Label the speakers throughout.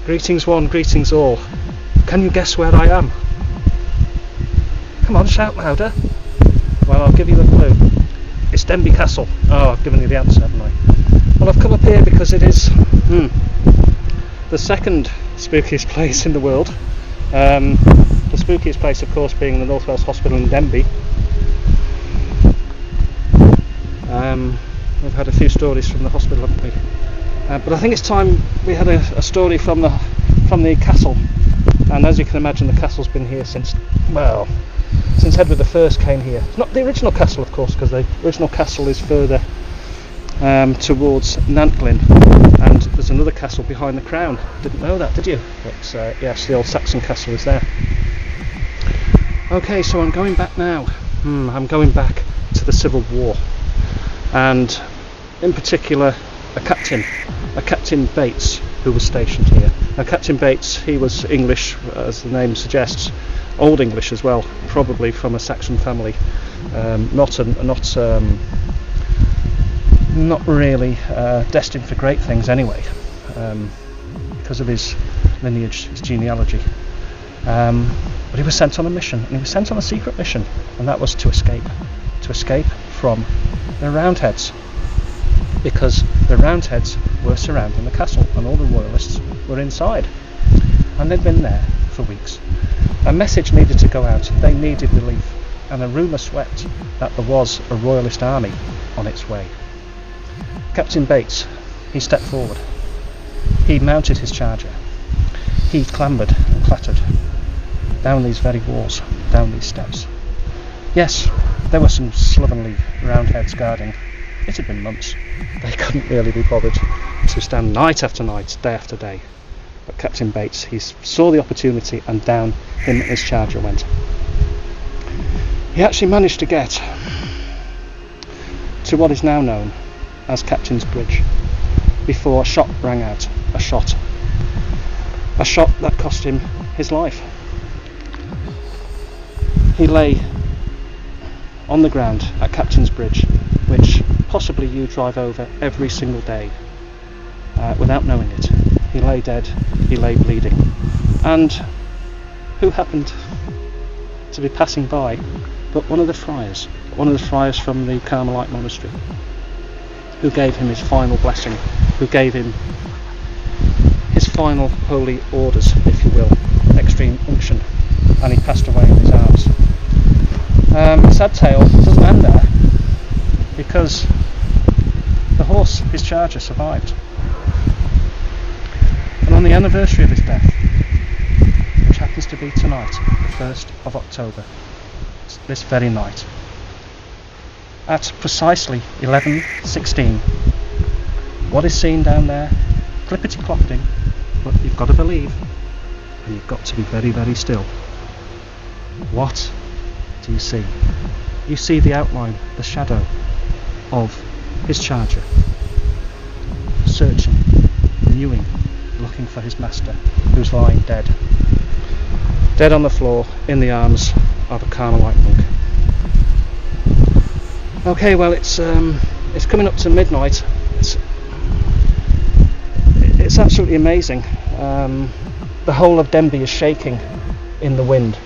Speaker 1: Greetings one, greetings all. Can you guess where I am? Come on, shout louder. Well, I'll give you a clue. It's Denbigh Castle. Oh, I've given you the answer, haven't I? Well, I've come up here because it is the second spookiest place in the world. The spookiest place, of course, being the North Wales Hospital in Denbigh. We've had a few stories from the hospital, haven't we? But I think it's time we had a story from the castle. And as you can imagine, the castle's been here since Edward I came here. It's not the original castle, of course, because the original castle is further towards Nantglyn, and there's another castle behind the crown. Didn't know that, did you? But yes, the old Saxon castle is there. Okay, so I'm going back now. I'm going back to the Civil War, and in particular a Captain Bates, who was stationed here. Now, Captain Bates, he was English, as the name suggests, Old English as well, probably from a Saxon family, not really destined for great things anyway, because of his lineage, his genealogy. But he was sent on a mission, and he was sent on a secret mission, and that was to escape from the Roundheads, because the Roundheads were surrounding the castle and all the Royalists were inside, and they'd been there for weeks. A message needed to go out, they needed relief, and a rumour swept that there was a Royalist army on its way. Captain Bates, he stepped forward, he mounted his charger, he clambered and clattered down these very walls, down these steps. Yes, there were some slovenly Roundheads guarding. It had been months. They couldn't really be bothered to stand night after night, day after day. But Captain Bates, he saw the opportunity, and down him and his charger went. He actually managed to get to what is now known as Captain's Bridge before a shot rang out. A shot that cost him his life. He lay on the ground at Captain's Bridge, which possibly you drive over every single day without knowing it. He lay dead, he lay bleeding, and who happened to be passing by but one of the friars from the Carmelite monastery, who gave him his final blessing, who gave him his final holy orders, if you will, extreme unction, and he passed away in his arms. Sad tale doesn't end there, because the horse, his charger, survived. And on the anniversary of his death, which happens to be tonight, the 1st of October, this very night, at precisely 11:16, what is seen down there, clippity-clopting, but you've got to believe, and you've got to be very, very still. What do you see? You see the outline, the shadow of his charger, searching, mewing, looking for his master, who's lying dead on the floor in the arms of a Carmelite monk. Okay, well, it's coming up to midnight. It's absolutely amazing. The whole of Denbigh is shaking in the wind,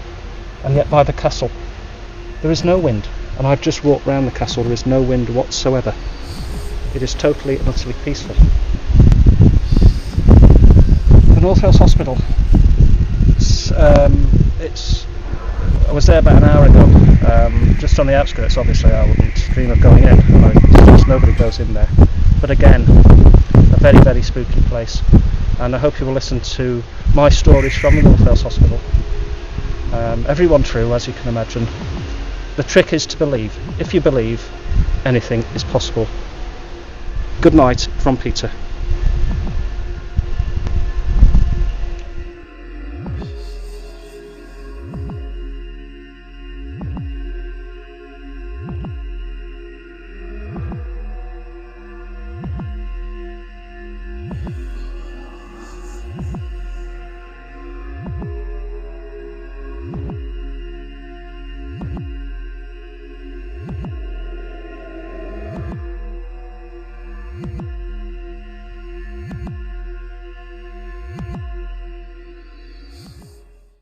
Speaker 1: and yet by the castle there is no wind. And I've just walked round the castle. There is no wind whatsoever. It is totally and utterly peaceful. The North Wales Hospital. I was there about an hour ago, just on the outskirts. Obviously, I wouldn't dream of going in. Nobody goes in there. But again, a very, very spooky place. And I hope you will listen to my stories from the North Wales Hospital. Everyone true, as you can imagine. The trick is to believe. If you believe, anything is possible. Good night from Peter.